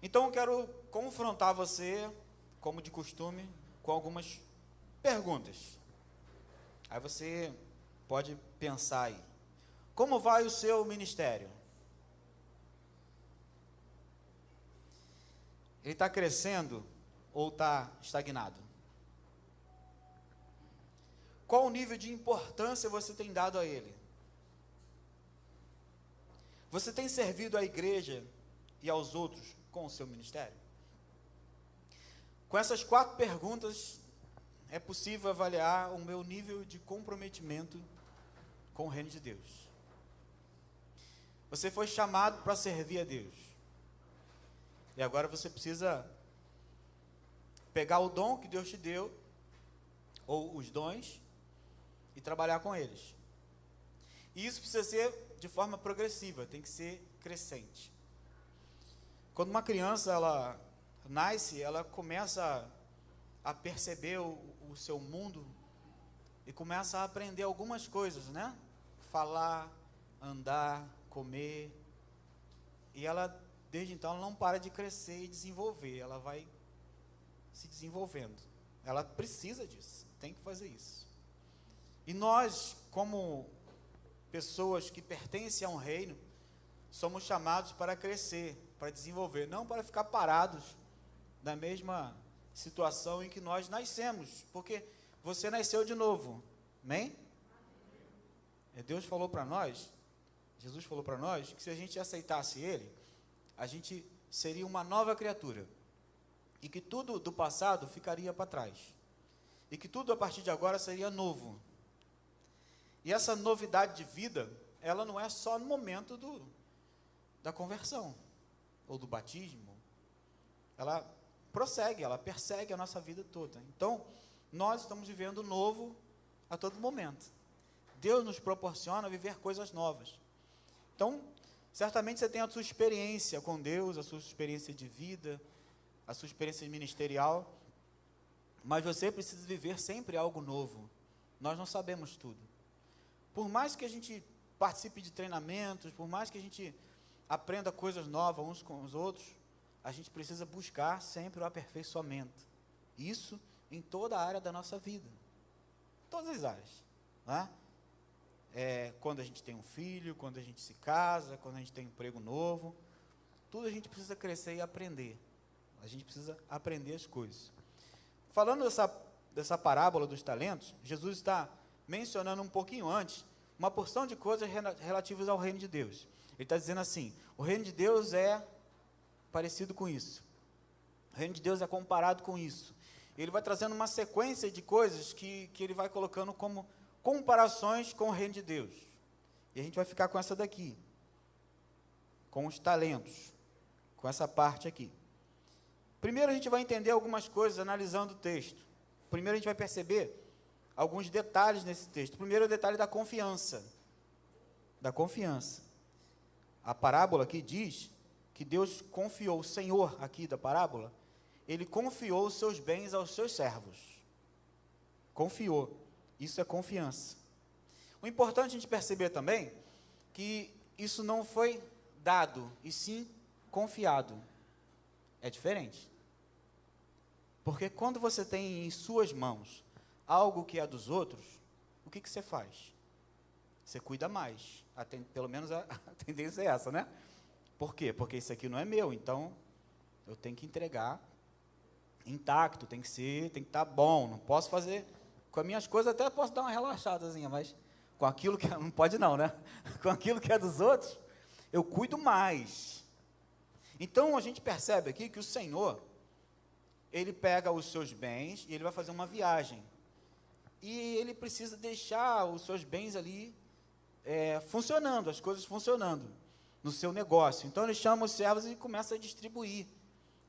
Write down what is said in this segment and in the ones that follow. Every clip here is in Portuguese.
Então eu quero confrontar você, como de costume, com algumas perguntas. Aí você pode pensar aí. Como vai o seu ministério? Ele está crescendo ou está estagnado? Qual o nível de importância você tem dado a ele? Você tem servido à igreja e aos outros com o seu ministério? Com essas 4 perguntas, é possível avaliar o meu nível de comprometimento com o reino de Deus. Você foi chamado para servir a Deus. E agora você precisa pegar o dom que Deus te deu, ou os dons, e trabalhar com eles. E isso precisa ser de forma progressiva, tem que ser crescente. Quando uma criança ela nasce, ela começa a perceber o seu mundo e começa a aprender algumas coisas, né? Falar, andar, comer. E ela, desde então, ela não para de crescer e desenvolver, ela vai se desenvolvendo. Ela precisa disso, tem que fazer isso. E nós, como pessoas que pertencem a um reino, somos chamados para crescer, para desenvolver, não para ficar parados na mesma situação em que nós nascemos, porque você nasceu de novo, amém? Deus falou para nós, Jesus falou para nós, que se a gente aceitasse Ele, a gente seria uma nova criatura, e que tudo do passado ficaria para trás, e que tudo a partir de agora seria novo. E essa novidade de vida, ela não é só no momento da conversão, ou do batismo, ela prossegue, ela persegue a nossa vida toda. Então, nós estamos vivendo novo a todo momento. Deus nos proporciona viver coisas novas. Então, certamente você tem a sua experiência com Deus, a sua experiência de vida, a sua experiência ministerial, mas você precisa viver sempre algo novo. Nós não sabemos tudo. Por mais que a gente participe de treinamentos, por mais que a gente aprenda coisas novas uns com os outros, a gente precisa buscar sempre o aperfeiçoamento. Isso em toda a área da nossa vida. Todas as áreas. Né? Quando a gente tem um filho, quando a gente se casa, quando a gente tem um emprego novo, tudo a gente precisa crescer e aprender. A gente precisa aprender as coisas. Falando dessa parábola dos talentos, Jesus está mencionando um pouquinho antes, uma porção de coisas relativas ao reino de Deus. Ele está dizendo assim, o reino de Deus é parecido com isso. O reino de Deus é comparado com isso. Ele vai trazendo uma sequência de coisas que ele vai colocando como comparações com o reino de Deus. E a gente vai ficar com essa daqui, com os talentos, com essa parte aqui. Primeiro a gente vai entender algumas coisas analisando o texto. Primeiro a gente vai perceber alguns detalhes nesse texto. Primeiro é o detalhe da confiança. Da confiança. A parábola aqui diz que Deus confiou, o Senhor aqui da parábola, Ele confiou os seus bens aos seus servos. Confiou. Isso é confiança. O importante a gente perceber também, que isso não foi dado, e sim confiado. É diferente. Porque quando você tem em suas mãos algo que é dos outros, o que você faz? Você cuida mais. Pelo menos a tendência é essa, né? Por quê? Porque isso aqui não é meu, então eu tenho que entregar intacto, tem que estar bom, não posso fazer, com as minhas coisas até posso dar uma relaxadazinha, mas com aquilo que, não pode não, né? Com aquilo que é dos outros, eu cuido mais. Então a gente percebe aqui que o Senhor, Ele pega os seus bens e Ele vai fazer uma viagem, e Ele precisa deixar os seus bens ali funcionando, as coisas funcionando no seu negócio. Então Ele chama os servos e começa a distribuir,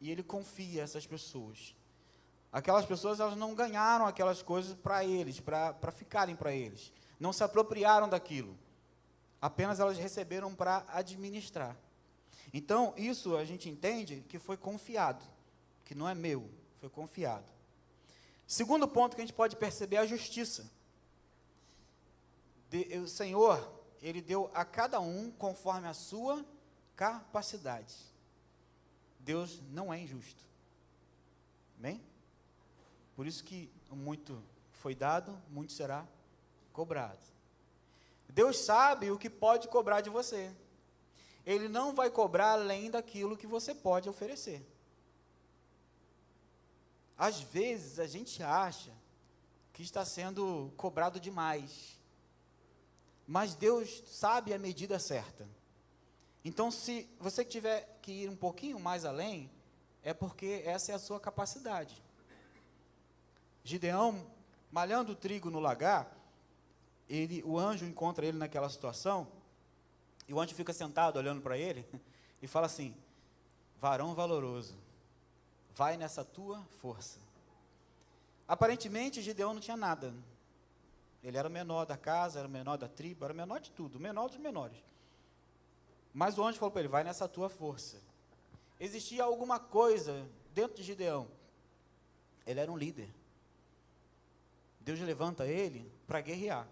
e Ele confia essas pessoas. Aquelas pessoas, elas não ganharam aquelas coisas para eles, para ficarem para eles, não se apropriaram daquilo, apenas elas receberam para administrar. Então isso a gente entende que foi confiado, que não é meu, foi confiado. Segundo ponto que a gente pode perceber é a justiça. O Senhor, Ele deu a cada um conforme a sua capacidade. Deus não é injusto. Amém? Por isso que muito foi dado, muito será cobrado. Deus sabe o que pode cobrar de você. Ele não vai cobrar além daquilo que você pode oferecer. Às vezes a gente acha que está sendo cobrado demais, mas Deus sabe a medida certa. Então, se você tiver que ir um pouquinho mais além, é porque essa é a sua capacidade. Gideão, malhando o trigo no lagar, o anjo encontra ele naquela situação, e o anjo fica sentado olhando para ele, e fala assim: varão valoroso, vai nessa tua força. Aparentemente, Gideão não tinha nada. Ele era o menor da casa, era o menor da tribo, era o menor de tudo, o menor dos menores. Mas o anjo falou para ele: vai nessa tua força. Existia alguma coisa dentro de Gideão. Ele era um líder. Deus levanta ele para guerrear,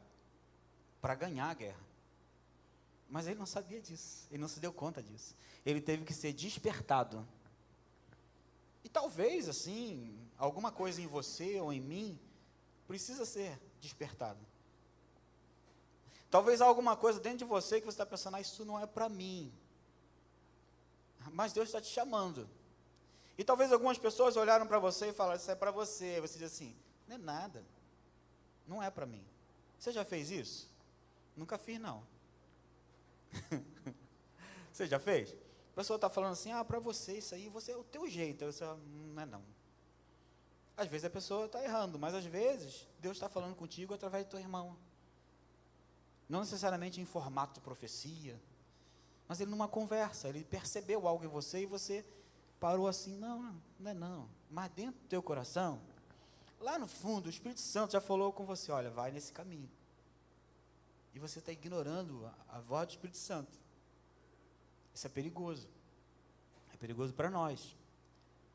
para ganhar a guerra. Mas ele não sabia disso, ele não se deu conta disso. Ele teve que ser despertado. E talvez, assim, alguma coisa em você ou em mim precisa ser despertada. Talvez há alguma coisa dentro de você que você está pensando: isso não é para mim. Mas Deus está te chamando. E talvez algumas pessoas olharam para você e falaram: isso é para você. Você diz assim: não é nada. Não é para mim. Você já fez isso? Nunca fiz, não. Você já fez? A pessoa está falando assim: para você isso aí, você é o teu jeito. Você, não é não. Às vezes a pessoa está errando, mas às vezes Deus está falando contigo através do teu irmão. Não necessariamente em formato de profecia, mas ele numa conversa, ele percebeu algo em você e você parou assim: não é não. Mas dentro do teu coração, lá no fundo, o Espírito Santo já falou com você: olha, vai nesse caminho. E você está ignorando a voz do Espírito Santo. Isso é perigoso. É perigoso para nós.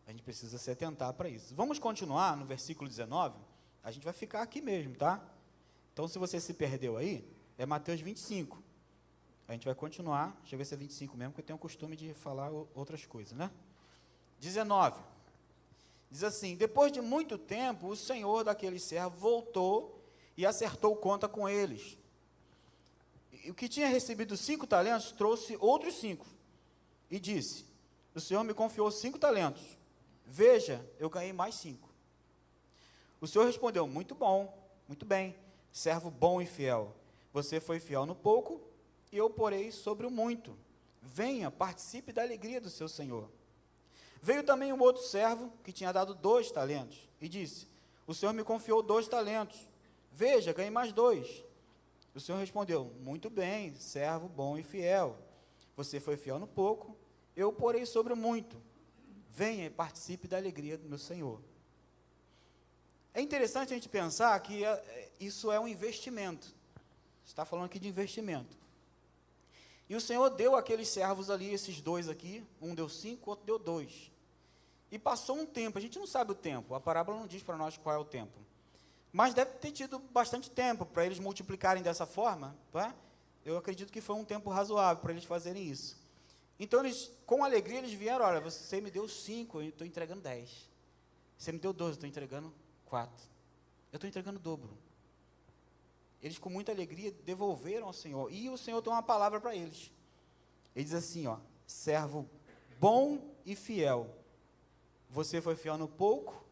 A gente precisa se atentar para isso. Vamos continuar no versículo 19. A gente vai ficar aqui mesmo, tá? Então, se você se perdeu aí, é Mateus 25. A gente vai continuar. Deixa eu ver se é 25 mesmo, porque eu tenho o costume de falar outras coisas, né? 19. Diz assim: depois de muito tempo, o senhor daquele servo voltou e acertou conta com eles. E o que tinha recebido 5 talentos, trouxe outros 5. E disse: o senhor me confiou 5 talentos. Veja, eu ganhei mais 5. O senhor respondeu: muito bom, muito bem, servo bom e fiel. Você foi fiel no pouco, e eu porei sobre o muito. Venha, participe da alegria do seu senhor. Veio também um outro servo, que tinha dado 2 talentos, e disse: o senhor me confiou 2 talentos. Veja, ganhei mais 2. O senhor respondeu: muito bem, servo bom e fiel. Você foi fiel no pouco, eu porei sobre o muito. Venha e participe da alegria do meu senhor. É interessante a gente pensar que isso é um investimento. Está falando aqui de investimento. E o Senhor deu aqueles servos ali, esses 2 aqui, um deu 5, outro deu 2. E passou um tempo, a gente não sabe o tempo, a parábola não diz para nós qual é o tempo. Mas deve ter tido bastante tempo para eles multiplicarem dessa forma, tá? Eu acredito que foi um tempo razoável para eles fazerem isso. Então, eles, com alegria, eles vieram: olha, você me deu 5, eu estou entregando 10. Você me deu 12, eu estou entregando 4. Eu estou entregando o dobro. Eles, com muita alegria, devolveram ao Senhor. E o Senhor tem uma palavra para eles. Ele diz assim: servo bom e fiel. Você foi fiel no pouco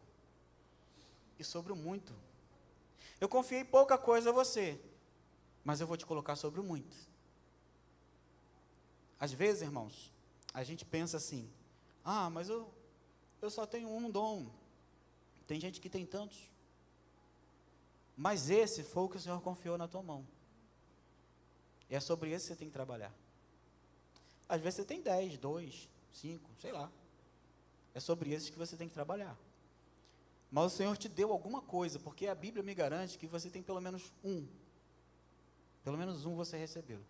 e sobre o muito. Eu confiei pouca coisa a você, mas eu vou te colocar sobre o muito. Às vezes, irmãos, a gente pensa assim: mas eu só tenho um dom. Tem gente que tem tantos. Mas esse foi o que o Senhor confiou na tua mão. E é sobre esse que você tem que trabalhar. Às vezes você tem 10, 2, 5, sei lá. É sobre esses que você tem que trabalhar. Mas o Senhor te deu alguma coisa, porque a Bíblia me garante que você tem pelo menos um. Pelo menos um você recebeu.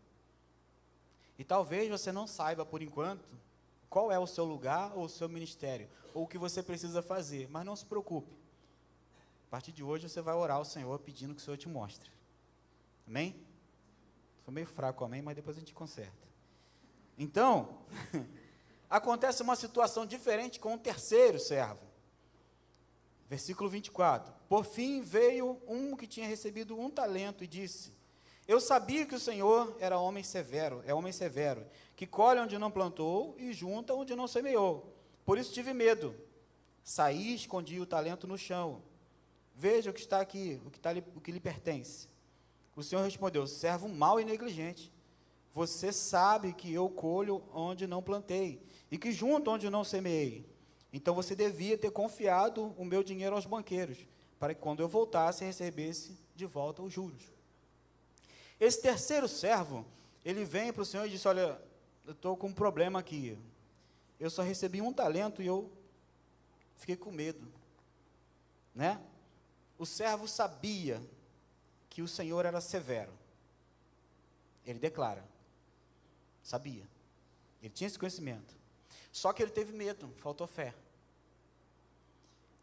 E talvez você não saiba, por enquanto, qual é o seu lugar ou o seu ministério, ou o que você precisa fazer, mas não se preocupe. A partir de hoje você vai orar ao Senhor pedindo que o Senhor te mostre. Amém? Foi meio fraco, amém, mas depois a gente conserta. Então, acontece uma situação diferente com o terceiro servo. Versículo 24. Por fim veio um que tinha recebido 1 talento e disse: eu sabia que o Senhor é homem severo, que colhe onde não plantou e junta onde não semeou. Por isso tive medo. Saí e escondi o talento no chão. Veja o que está aqui, o que lhe pertence. O Senhor respondeu: servo mau e negligente. Você sabe que eu colho onde não plantei e que junto onde não semeei. Então você devia ter confiado o meu dinheiro aos banqueiros, para que quando eu voltasse, recebesse de volta os juros. Esse terceiro servo, ele vem para o Senhor e diz: olha, eu estou com um problema aqui. Eu só recebi 1 talento e eu fiquei com medo. Né? O servo sabia que o Senhor era severo. Ele declara. Sabia. Ele tinha esse conhecimento. Só que ele teve medo, faltou fé.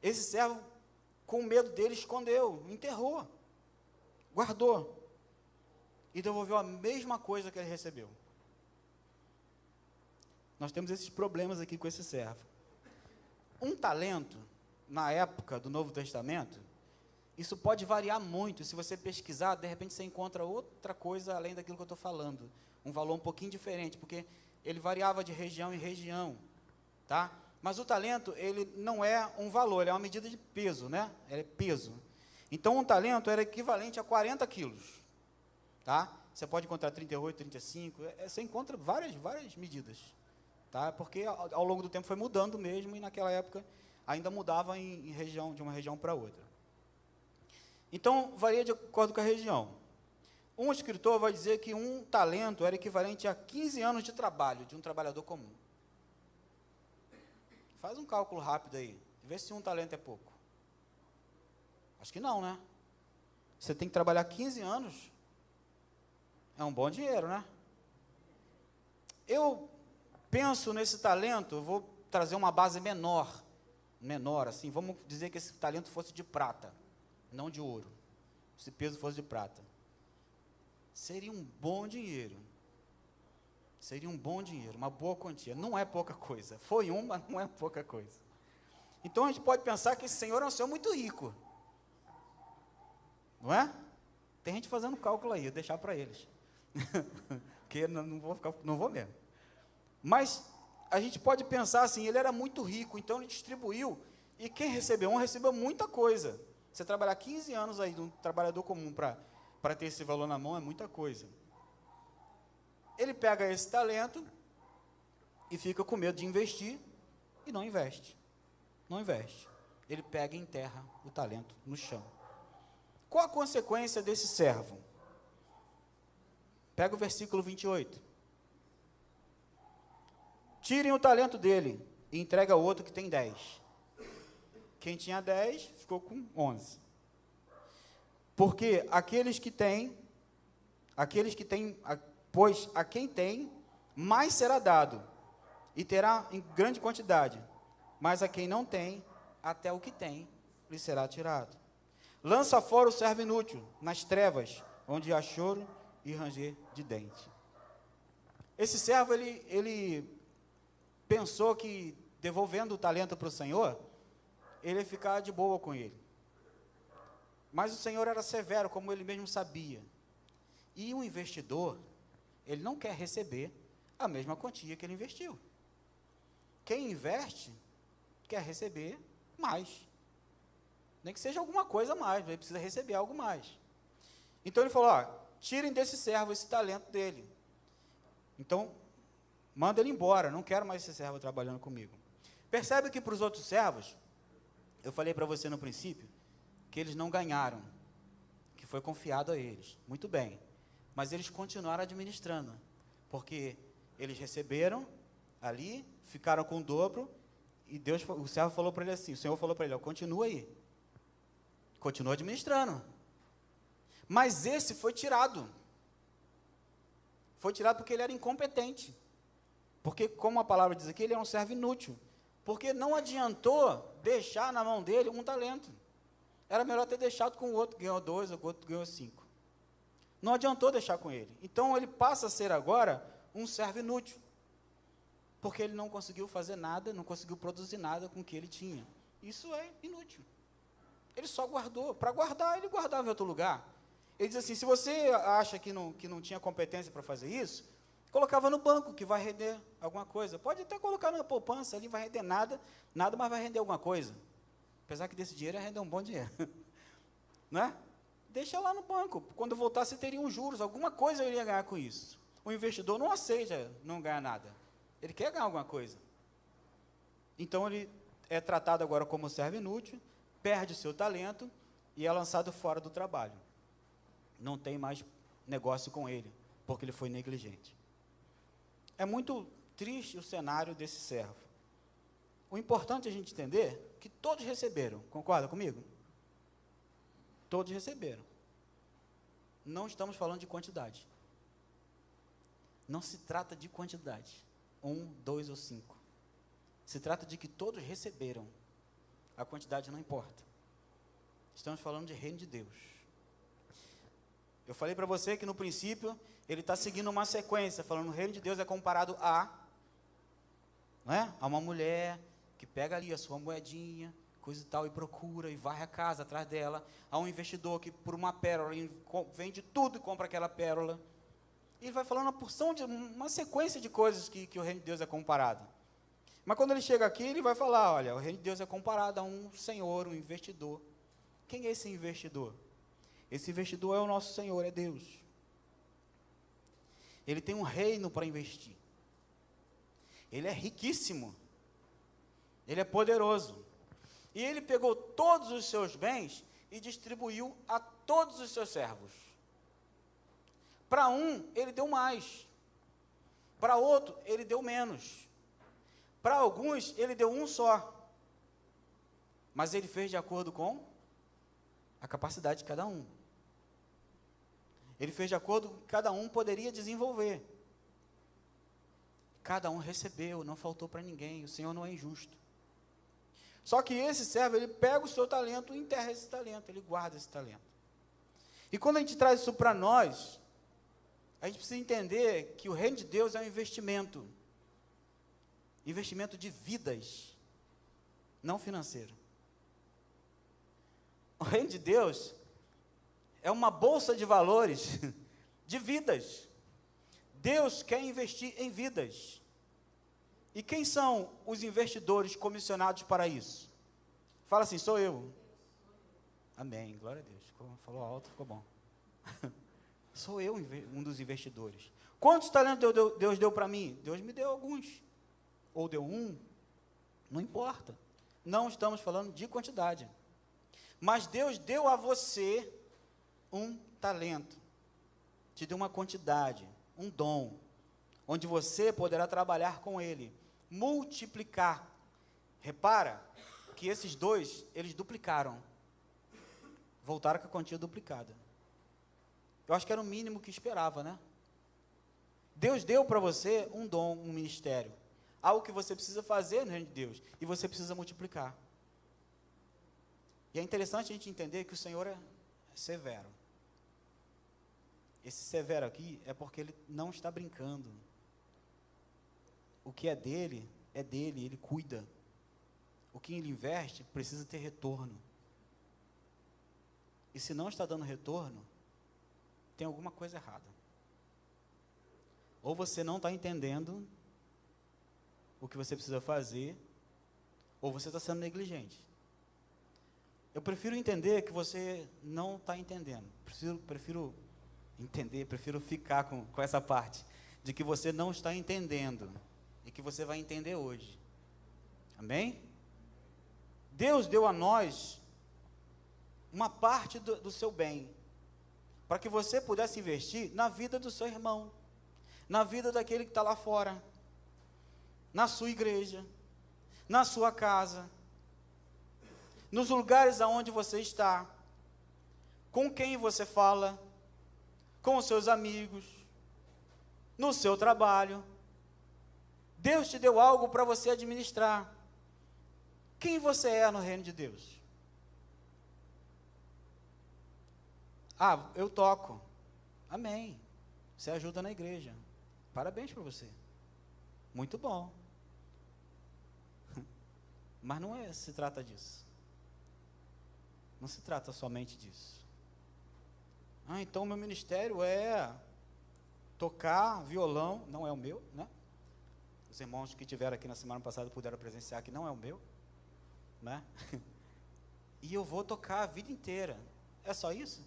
Esse servo, com medo dele, escondeu, enterrou, guardou e devolveu a mesma coisa que ele recebeu. Nós temos esses problemas aqui com esse servo. 1 talento, na época do Novo Testamento, isso pode variar muito. Se você pesquisar, de repente você encontra outra coisa além daquilo que eu estou falando. Um valor um pouquinho diferente, porque ele variava de região em região, tá? Mas o talento, ele não é um valor, ele é uma medida de peso, né? Ele é peso. Então, 1 talento era equivalente a 40 quilos, tá? Você pode encontrar 38, 35, você encontra várias medidas, tá? Porque ao longo do tempo foi mudando mesmo, e naquela época ainda mudava de uma região para outra. Então, varia de acordo com a região. Um escritor vai dizer que 1 talento era equivalente a 15 anos de trabalho de um trabalhador comum. Faz um cálculo rápido aí, vê se 1 talento é pouco. Acho que não, né? Você tem que trabalhar 15 anos, é um bom dinheiro, né? Eu penso nesse talento, eu vou trazer uma base menor, assim, vamos dizer que esse talento fosse de prata, não de ouro, se peso fosse de prata. Seria um bom dinheiro. Seria um bom dinheiro, uma boa quantia. Não é pouca coisa. Foi mas não é pouca coisa. Então a gente pode pensar que esse senhor é um senhor muito rico. Não é? Tem gente fazendo cálculo aí, eu vou deixar para eles. Porque não vou mesmo. Mas a gente pode pensar assim, ele era muito rico, então ele distribuiu, e quem recebeu recebeu muita coisa. Você trabalhar 15 anos aí de um trabalhador comum para ter esse valor na mão é muita coisa. Ele pega esse talento e fica com medo de investir e não investe. Não investe. Ele pega e enterra o talento no chão. Qual a consequência desse servo? Pega o versículo 28. Tirem o talento dele e entrega ao outro que tem 10. Quem tinha 10 ficou com 11. Porque pois a quem tem, mais será dado, e terá em grande quantidade, mas a quem não tem, até o que tem, lhe será tirado. Lança fora o servo inútil, nas trevas, onde há choro e ranger de dente. Esse servo, ele pensou que, devolvendo o talento para o Senhor, ele ia ficar de boa com ele. Mas o Senhor era severo, como ele mesmo sabia. E o investidor, ele não quer receber a mesma quantia que ele investiu. Quem investe, quer receber mais. Nem que seja alguma coisa a mais, ele precisa receber algo mais. Então ele falou, tirem desse servo esse talento dele. Então, manda ele embora, não quero mais esse servo trabalhando comigo. Percebe que para os outros servos, eu falei para você no princípio, que eles não ganharam, que foi confiado a eles. Muito bem. Mas eles continuaram administrando, porque eles receberam ali, ficaram com o dobro, e o servo falou para ele assim, o Senhor falou para ele, continua aí, continua administrando. Mas esse foi tirado porque ele era incompetente, porque como a palavra diz aqui, ele é um servo inútil, porque não adiantou deixar na mão dele 1 talento, era melhor ter deixado com o outro, ganhou 2, o outro ganhou 5, não adiantou deixar com ele, então ele passa a ser agora um servo inútil, porque ele não conseguiu fazer nada, não conseguiu produzir nada com o que ele tinha. Isso é inútil. Ele só guardou. Para guardar, ele guardava em outro lugar. Ele diz assim, se você acha que não tinha competência para fazer isso, colocava no banco, que vai render alguma coisa. Pode até colocar na poupança, ali vai render nada, mas vai render alguma coisa. Apesar que desse dinheiro ia render um bom dinheiro. Não é? Deixa lá no banco. Quando voltar, você teria uns juros, alguma coisa eu iria ganhar com isso. O investidor não aceita não ganhar nada. Ele quer ganhar alguma coisa. Então, ele é tratado agora como servo inútil, perde o seu talento e é lançado fora do trabalho. Não tem mais negócio com ele, porque ele foi negligente. É muito triste o cenário desse servo. O importante é a gente entender que todos receberam. Concorda comigo? Todos receberam. Não estamos falando de quantidade. Não se trata de quantidade. 1, 2 ou 5. Se trata de que todos receberam. A quantidade não importa. Estamos falando de reino de Deus. Eu falei para você que no princípio ele está seguindo uma sequência, falando que o reino de Deus é comparado a uma mulher que pega ali a sua moedinha, coisa e tal, e procura, e varre a casa atrás dela. Há um investidor que por uma pérola vende tudo e compra aquela pérola. E ele vai falando uma sequência de coisas que o reino de Deus é comparado. Mas quando ele chega aqui, ele vai falar, olha, o reino de Deus é comparado a um senhor, um investidor. Quem é esse investidor? Esse investidor é o nosso Senhor, é Deus. Ele tem um reino para investir. Ele é riquíssimo. Ele é poderoso. E ele pegou todos os seus bens e distribuiu a todos os seus servos. Para um, ele deu mais. Para outro, ele deu menos. Para alguns, ele deu um só. Mas ele fez de acordo com a capacidade de cada um. Ele fez de acordo com o que cada um poderia desenvolver. Cada um recebeu, não faltou para ninguém. O Senhor não é injusto. Só que esse servo, ele pega o seu talento e enterra esse talento, ele guarda esse talento. E quando a gente traz isso para nós, a gente precisa entender que o reino de Deus é um investimento. Investimento de vidas, não financeiro. O reino de Deus é uma bolsa de valores, de vidas. Deus quer investir em vidas. E quem são os investidores comissionados para isso? Fala assim, sou eu. Amém, glória a Deus. Falou alto, ficou bom. Sou eu um dos investidores. Quantos talentos Deus deu para mim? Deus me deu alguns. Ou deu um, não importa. Não estamos falando de quantidade. Mas Deus deu a você um talento. Te deu uma quantidade, um dom, onde você poderá trabalhar com ele, multiplicar. Repara que esses dois, eles duplicaram. Voltaram com a quantia duplicada. Eu acho que era o mínimo que esperava, né? Deus deu para você um dom, um ministério. Algo que você precisa fazer no reino de Deus. E você precisa multiplicar. E é interessante a gente entender que o Senhor é severo. Esse severo aqui é porque ele não está brincando. O que é dele, ele cuida. O que ele investe precisa ter retorno. E se não está dando retorno, tem alguma coisa errada. Ou você não está entendendo o que você precisa fazer, ou você está sendo negligente. Eu prefiro entender que você não está entendendo. Prefiro entender, prefiro ficar com essa parte, de que você não está entendendo, e que você vai entender hoje. Amém? Deus deu a nós uma parte do seu bem, para que você pudesse investir na vida do seu irmão, na vida daquele que está lá fora, na sua igreja, na sua casa, nos lugares aonde você está, com quem você fala, com os seus amigos, no seu trabalho. Deus te deu algo para você administrar. Quem você é no reino de Deus? Ah, eu toco. Amém. Você ajuda na igreja. Parabéns para você. Muito bom. Mas não se trata disso. Não se trata somente disso. Então meu ministério é tocar violão, não é o meu, né? Os irmãos que tiveram aqui na semana passada puderam presenciar que não é o meu, né? E eu vou tocar a vida inteira. É só isso?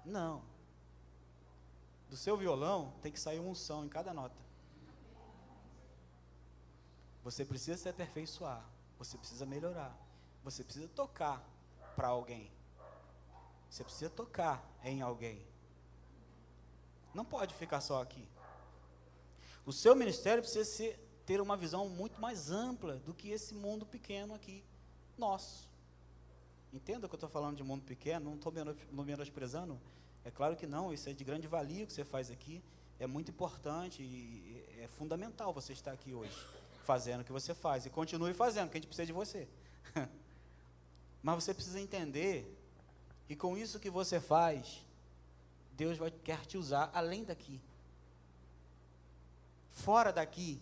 Não. Do seu violão tem que sair uma unção em cada nota. Você precisa se aperfeiçoar, você precisa melhorar, você precisa tocar para alguém. Você precisa tocar em alguém. Não pode ficar só aqui. O seu ministério precisa ter uma visão muito mais ampla do que esse mundo pequeno aqui, nosso. Entenda que eu estou falando de mundo pequeno, não estou menosprezando. É claro que não, isso é de grande valia o que você faz aqui. É muito importante e é fundamental você estar aqui hoje, fazendo o que você faz. E continue fazendo, que a gente precisa de você. Mas você precisa entender que com isso que você faz, Deus quer te usar além daqui. Fora daqui.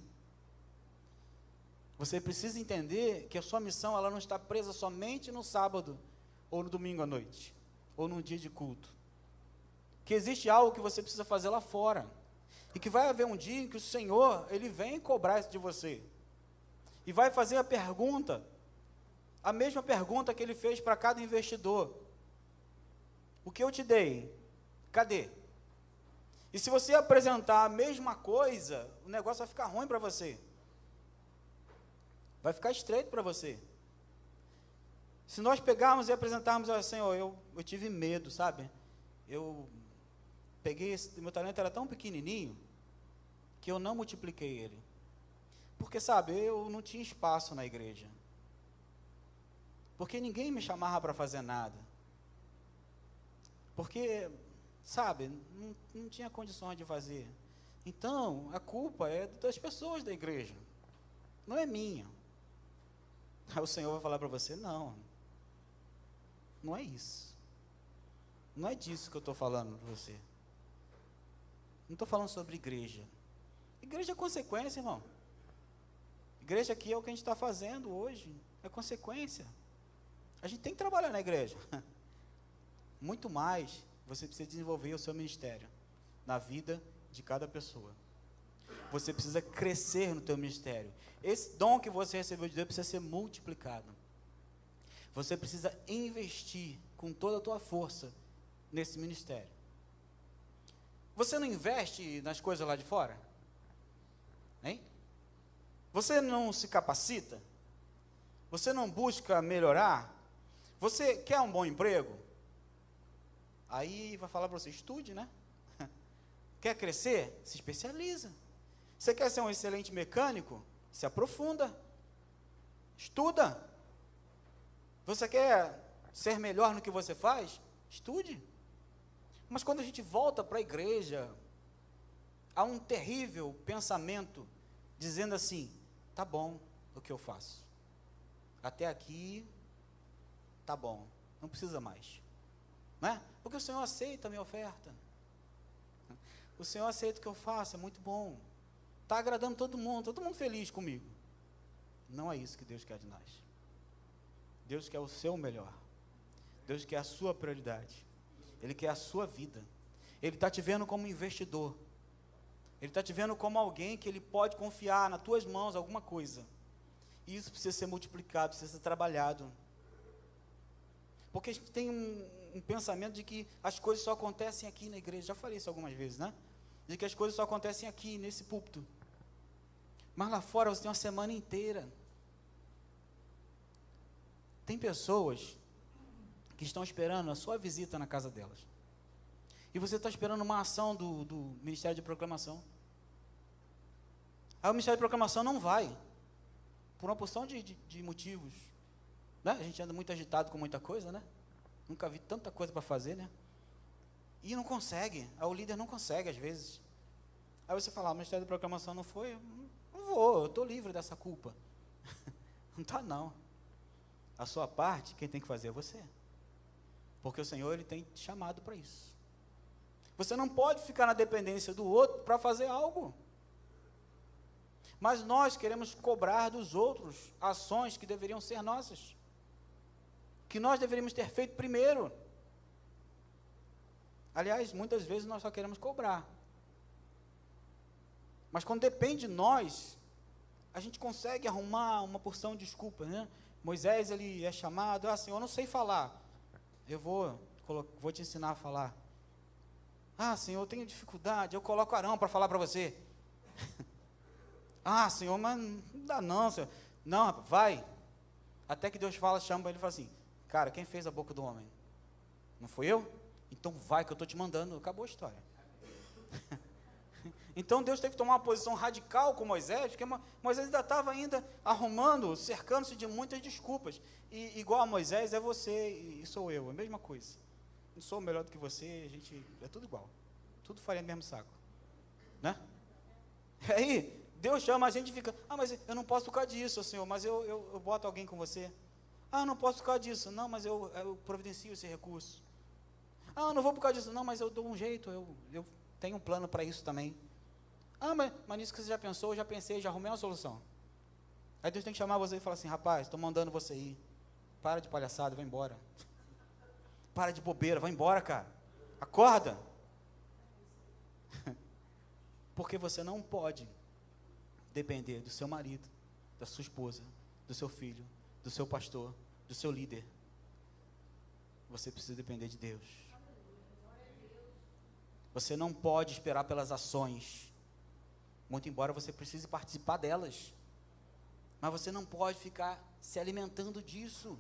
Você precisa entender que a sua missão ela não está presa somente no sábado, ou no domingo à noite, ou num dia de culto. Que existe algo que você precisa fazer lá fora. E que vai haver um dia em que o Senhor, Ele vem cobrar isso de você. E vai fazer a pergunta, a mesma pergunta que Ele fez para cada investidor. O que eu te dei? Cadê? E se você apresentar a mesma coisa, o negócio vai ficar ruim para você. Vai ficar estreito para você. Se nós pegarmos e apresentarmos ao Senhor, eu tive medo, sabe? Eu peguei, meu talento era tão pequenininho, que eu não multipliquei ele. Porque, sabe, eu não tinha espaço na igreja. Porque ninguém me chamava para fazer nada. Porque, sabe, não tinha condições de fazer. Então, a culpa é das pessoas da igreja. Não é minha. Aí o Senhor vai falar para você, não é isso. Não é disso que eu estou falando para você. Não estou falando sobre igreja. Igreja é consequência, irmão. Igreja aqui é o que a gente está fazendo hoje. É consequência. A gente tem que trabalhar na igreja. Muito mais, você precisa desenvolver o seu ministério na vida de cada pessoa. Você precisa crescer no teu ministério. Esse dom que você recebeu de Deus precisa ser multiplicado. Você precisa investir com toda a tua força nesse ministério. Você não investe nas coisas lá de fora? Hein? Você não se capacita? Você não busca melhorar? Você quer um bom emprego? Aí vai falar para você, estude, né? Quer crescer? Se especializa. Você quer ser um excelente mecânico? Se aprofunda. Estuda. Você quer ser melhor no que você faz? Estude. Mas quando a gente volta para a igreja, há um terrível pensamento dizendo assim, tá bom o que eu faço. Até aqui, tá bom, não precisa mais. Né? Porque o Senhor aceita a minha oferta. O Senhor aceita o que eu faço, é muito bom. Está agradando todo mundo feliz comigo. Não é isso que Deus quer de nós. Deus quer o seu melhor. Deus quer a sua prioridade. Ele quer a sua vida. Ele está te vendo como investidor. Ele está te vendo como alguém que Ele pode confiar nas tuas mãos alguma coisa. E isso precisa ser multiplicado, precisa ser trabalhado. Porque a gente tem um pensamento de que as coisas só acontecem aqui na igreja. Já falei isso algumas vezes, né? De que as coisas só acontecem aqui, nesse púlpito. Mas lá fora você tem uma semana inteira. Tem pessoas que estão esperando a sua visita na casa delas. E você está esperando uma ação do Ministério de Proclamação. Aí o Ministério de Proclamação não vai. Por uma porção de motivos. Né? A gente anda muito agitado com muita coisa, né? Nunca vi tanta coisa para fazer, né? E não consegue. Aí o líder não consegue, às vezes. Aí você fala, o Ministério de Proclamação não foi? Não vou, eu estou livre dessa culpa. Não está, não. A sua parte, quem tem que fazer é você. Porque o Senhor, Ele tem te chamado para isso. Você não pode ficar na dependência do outro para fazer algo. Mas nós queremos cobrar dos outros ações que deveriam ser nossas, que nós deveríamos ter feito primeiro. Aliás, muitas vezes nós só queremos cobrar. Mas quando depende de nós, a gente consegue arrumar uma porção de desculpas, né? Moisés, ele é chamado, Senhor, eu não sei falar, eu vou te ensinar a falar. Senhor, eu tenho dificuldade, eu coloco Arão para falar para você. Senhor, mas não dá não, Senhor. Não, rapaz, vai. Até que Deus chama para ele e fala assim, cara, quem fez a boca do homem? Não fui eu? Então vai que eu estou te mandando. Acabou a história. Então Deus teve que tomar uma posição radical com Moisés, porque Moisés ainda estava arrumando, cercando-se de muitas desculpas. E igual a Moisés é você e sou eu, é a mesma coisa. Não sou melhor do que você, a gente é tudo igual. Tudo farinha no mesmo saco. Né? E aí, Deus chama a gente e fica, mas eu não posso tocar disso, Senhor, mas eu boto alguém com você. Eu não posso tocar disso, não, mas eu providencio esse recurso. Eu não vou por causa disso, não, mas eu dou um jeito, eu tenho um plano para isso também. Mas nisso que você já pensou, eu já pensei, já arrumei uma solução. Aí Deus tem que chamar você e falar assim, rapaz, estou mandando você ir. Para de palhaçada, vai embora. Para de bobeira, vai embora, cara. Acorda. Porque você não pode depender do seu marido, da sua esposa, do seu filho, do seu pastor, do seu líder. Você precisa depender de Deus. Você não pode esperar pelas ações, muito embora você precise participar delas, mas você não pode ficar se alimentando disso.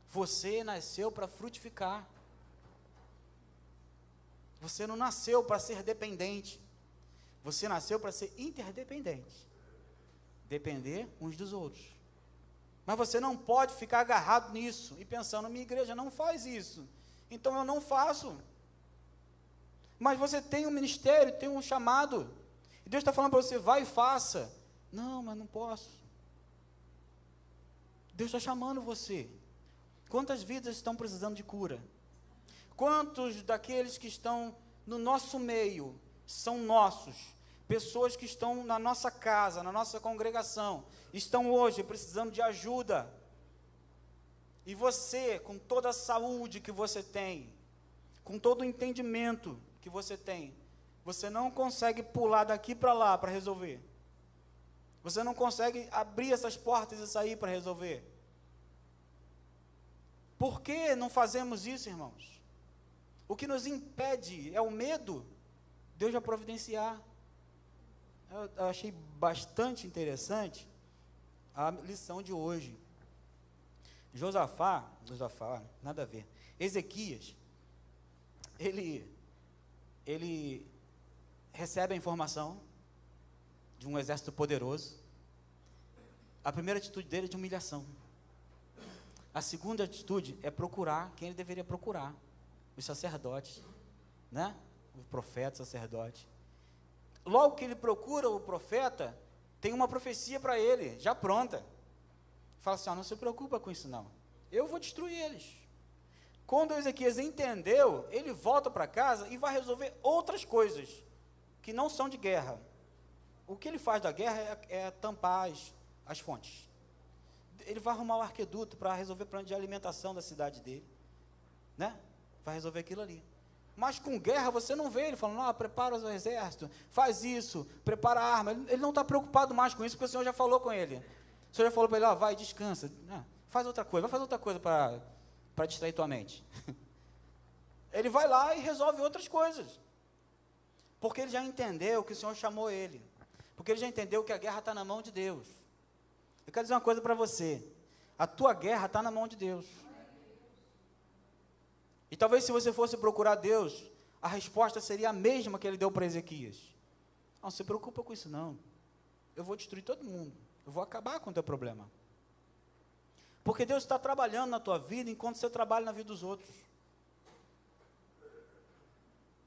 Você nasceu para frutificar. Você não nasceu para ser dependente. Você nasceu para ser interdependente. Depender uns dos outros. Mas você não pode ficar agarrado nisso e pensando, minha igreja não faz isso, então eu não faço. Mas você tem um ministério, tem um chamado, e Deus está falando para você, vai e faça. Não, mas não posso. Deus está chamando você. Quantas vidas estão precisando de cura? Quantos daqueles que estão no nosso meio são nossos? Pessoas que estão na nossa casa, na nossa congregação, estão hoje precisando de ajuda. E você, com toda a saúde que você tem, com todo o entendimento que você tem, você não consegue pular daqui para lá para resolver. Você não consegue abrir essas portas e sair para resolver. Por que não fazemos isso, irmãos? O que nos impede é o medo. Deus vai providenciar. Eu achei bastante interessante a lição de hoje. Josafá, nada a ver. Ezequias, ele recebe a informação de um exército poderoso. A primeira atitude dele é de humilhação. A segunda atitude é procurar quem ele deveria procurar. Os sacerdotes, né? O profeta, sacerdote. Logo que ele procura o profeta, tem uma profecia para ele, já pronta. Fala assim, não se preocupa com isso não. Eu vou destruir eles. Quando Ezequias entendeu, ele volta para casa e vai resolver outras coisas, que não são de guerra. O que ele faz da guerra é tampar as fontes. Ele vai arrumar o arqueduto para resolver o plano de alimentação da cidade dele, né? Vai resolver aquilo ali. Mas com guerra você não vê ele falando, prepara o exército, faz isso, prepara a arma. Ele não está preocupado mais com isso, porque o Senhor já falou com ele. O Senhor já falou para ele, vai, descansa, faz outra coisa, vai fazer outra coisa para distrair tua mente. Ele vai lá e resolve outras coisas. Porque ele já entendeu que o Senhor chamou ele. Porque ele já entendeu que a guerra está na mão de Deus. Eu quero dizer uma coisa para você. A tua guerra está na mão de Deus. E talvez se você fosse procurar Deus, a resposta seria a mesma que ele deu para Ezequias. Não se preocupa com isso não. Eu vou destruir todo mundo. Eu vou acabar com o teu problema. Porque Deus está trabalhando na tua vida enquanto você trabalha na vida dos outros.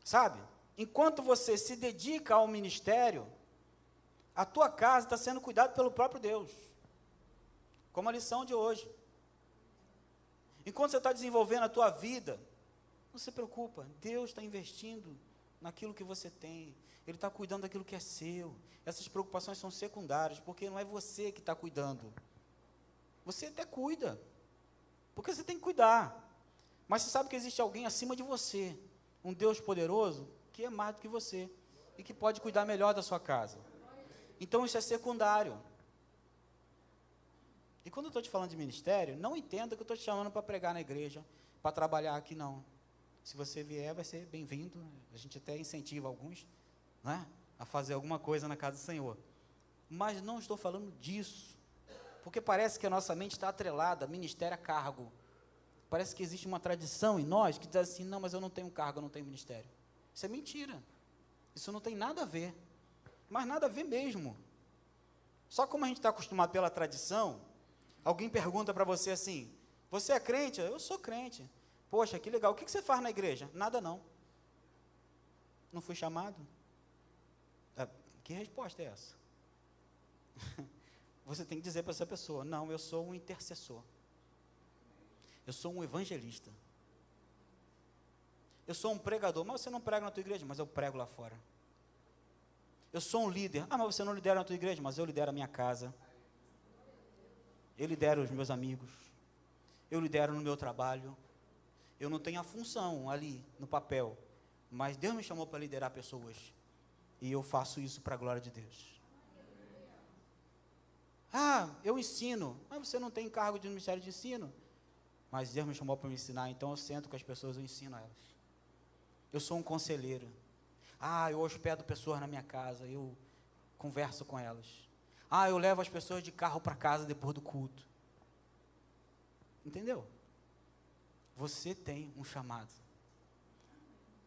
Sabe? Enquanto você se dedica ao ministério, a tua casa está sendo cuidada pelo próprio Deus. Como a lição de hoje. Enquanto você está desenvolvendo a tua vida, não se preocupa, Deus está investindo naquilo que você tem. Ele está cuidando daquilo que é seu. Essas preocupações são secundárias, porque não é você que está cuidando. Você até cuida, porque você tem que cuidar. Mas você sabe que existe alguém acima de você, um Deus poderoso, que é mais do que você, e que pode cuidar melhor da sua casa. Então isso é secundário. E quando eu estou te falando de ministério, não entenda que eu estou te chamando para pregar na igreja, para trabalhar aqui, não. Se você vier, vai ser bem-vindo. A gente até incentiva alguns, né, a fazer alguma coisa na casa do Senhor. Mas não estou falando disso, porque parece que a nossa mente está atrelada, ministério a cargo. Parece que existe uma tradição em nós que diz assim, não, mas eu não tenho cargo, eu não tenho ministério. Isso é mentira. Isso não tem nada a ver. Mas nada a ver mesmo. Só como a gente está acostumado pela tradição, alguém pergunta para você assim, você é crente? Eu sou crente. Poxa, que legal. O que você faz na igreja? Nada não. Não fui chamado? Que resposta é essa? Você tem que dizer para essa pessoa, não, eu sou um intercessor. Eu sou um evangelista. Eu sou um pregador. Mas você não prega na tua igreja, mas eu prego lá fora. Eu sou um líder. Mas você não lidera na tua igreja, mas eu lidero a minha casa. Eu lidero os meus amigos. Eu lidero no meu trabalho. Eu não tenho a função ali no papel, mas Deus me chamou para liderar pessoas. E eu faço isso para a glória de Deus. Eu ensino. Mas você não tem cargo de ministério de ensino? Mas Deus me chamou para me ensinar, então eu sento com as pessoas e eu ensino a elas. Eu sou um conselheiro. Eu hospedo pessoas na minha casa, eu converso com elas. Eu levo as pessoas de carro para casa depois do culto. Entendeu? Você tem um chamado.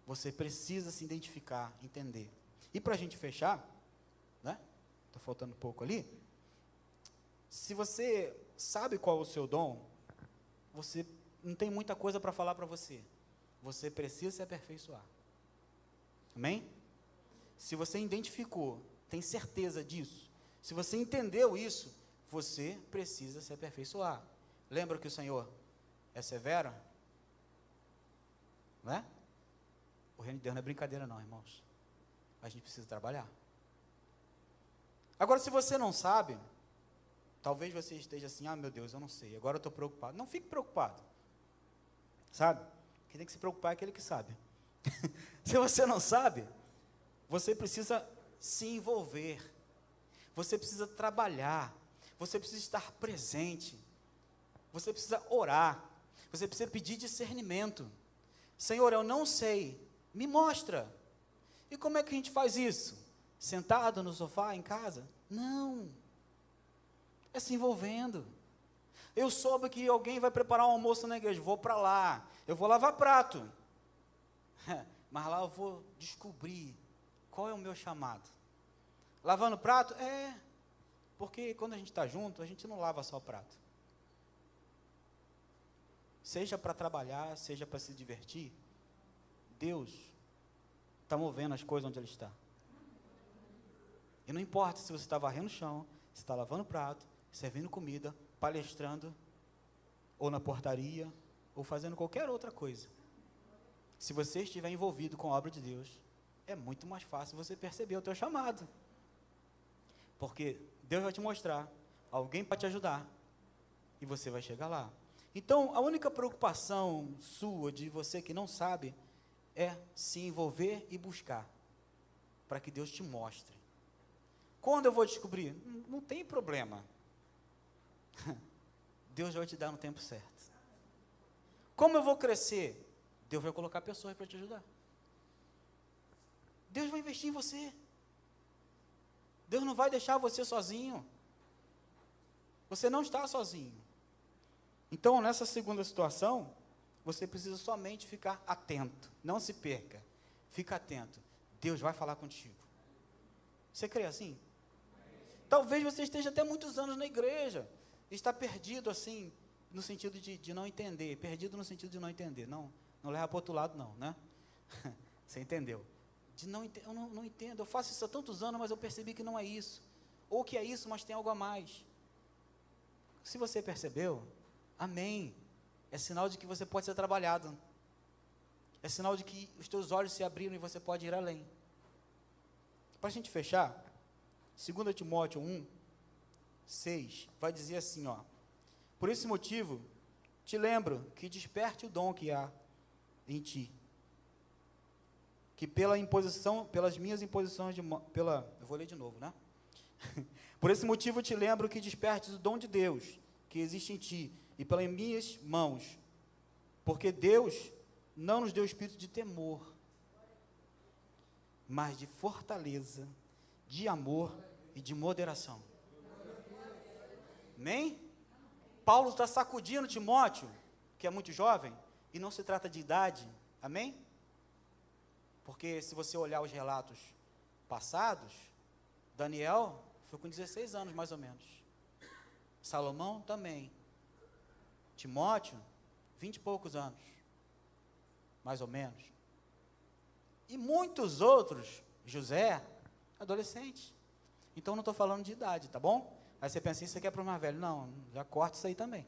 Você precisa se identificar, entender. E para a gente fechar, né? Está faltando um pouco ali. Se você sabe qual é o seu dom, você não tem muita coisa para falar para você. Você precisa se aperfeiçoar. Amém? Se você identificou, tem certeza disso, se você entendeu isso, você precisa se aperfeiçoar. Lembra que o Senhor é severo? Não é? O reino de Deus não é brincadeira não, irmãos. A gente precisa trabalhar. Agora, se você não sabe, talvez você esteja assim, meu Deus, eu não sei, agora eu estou preocupado. Não fique preocupado. Sabe? Quem tem que se preocupar é aquele que sabe. Se você não sabe, você precisa se envolver. Você precisa trabalhar. Você precisa estar presente. Você precisa orar. Você precisa pedir discernimento. Senhor, eu não sei, me mostra. E como é que a gente faz isso? Sentado no sofá em casa? Não. É se envolvendo. Eu soube que alguém vai preparar um almoço na igreja, vou para lá, eu vou lavar prato. Mas lá eu vou descobrir qual é o meu chamado. Lavando prato? Porque quando a gente está junto, a gente não lava só o prato. Seja para trabalhar, seja para se divertir, Deus está movendo as coisas onde Ele está. E não importa se você está varrendo o chão, se está lavando prato, servindo comida, palestrando, ou na portaria, ou fazendo qualquer outra coisa. Se você estiver envolvido com a obra de Deus, é muito mais fácil você perceber o teu chamado. Porque Deus vai te mostrar, alguém para te ajudar, e você vai chegar lá. Então, a única preocupação sua, de você que não sabe, é se envolver e buscar, para que Deus te mostre. Quando eu vou descobrir? Não tem problema. Deus vai te dar no tempo certo. Como eu vou crescer? Deus vai colocar pessoas para te ajudar. Deus vai investir em você. Deus não vai deixar você sozinho. Você não está sozinho. Então, nessa segunda situação, você precisa somente ficar atento. Não se perca. Fica atento. Deus vai falar contigo. Você crê assim? Talvez você esteja até muitos anos na igreja. Está perdido assim, no sentido de não entender. Perdido no sentido de não entender. Não leva para o outro lado não, né? Você entendeu? Eu não entendo. Eu faço isso há tantos anos, mas eu percebi que não é isso. Ou que é isso, mas tem algo a mais. Se você percebeu, amém. É sinal de que você pode ser trabalhado. É sinal de que os teus olhos se abriram e você pode ir além. Para a gente fechar, 2 Timóteo 1, 6, vai dizer assim, ó: por esse motivo, te lembro que desperte o dom que há em ti, que pelas minhas imposições eu vou ler de novo, né? Por esse motivo te lembro que despertes o dom de Deus que existe em ti, e pelas minhas mãos, porque Deus não nos deu espírito de temor, mas de fortaleza, de amor e de moderação. Amém? Paulo está sacudindo Timóteo, que é muito jovem, e não se trata de idade, amém? Porque se você olhar os relatos passados, Daniel foi com 16 anos mais ou menos, Salomão também, Timóteo, 20 e poucos anos, mais ou menos, e muitos outros, José, adolescente. Então não estou falando de idade, tá bom? Aí você pensa, isso aqui é para o mais velho. Não, já corta isso aí também.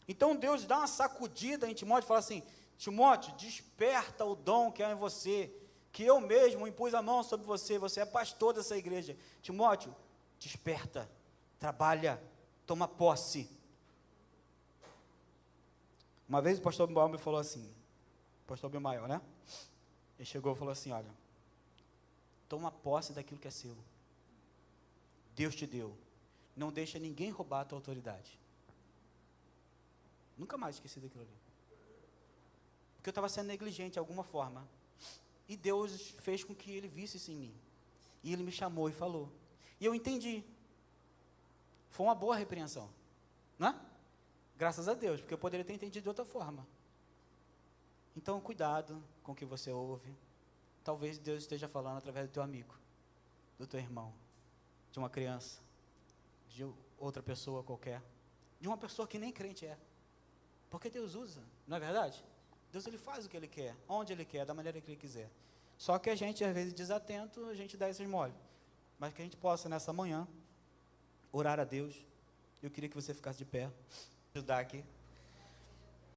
Então Deus dá uma sacudida em Timóteo e fala assim: Timóteo, desperta o dom que há em você, que eu mesmo impus a mão sobre você, você é pastor dessa igreja. Timóteo, desperta, trabalha, toma posse. Uma vez o pastor Bimael me falou assim, pastor Bimael, né? Ele chegou e falou assim: olha, toma posse daquilo que é seu. Deus te deu. Não deixa ninguém roubar a tua autoridade. Nunca mais esqueci daquilo ali. Porque eu estava sendo negligente de alguma forma. E Deus fez com que ele visse isso em mim. E ele me chamou e falou. E eu entendi. Foi uma boa repreensão. Né? Graças a Deus, porque eu poderia ter entendido de outra forma. Então, cuidado com o que você ouve. Talvez Deus esteja falando através do teu amigo, do teu irmão, de uma criança, de outra pessoa qualquer, de uma pessoa que nem crente é. Porque Deus usa, não é verdade? Deus, ele faz o que ele quer, onde ele quer, da maneira que ele quiser. Só que a gente, às vezes, desatento, a gente dá esses mole. Mas que a gente possa, nessa manhã, orar a Deus. Eu queria que você ficasse de pé, ajudar aqui.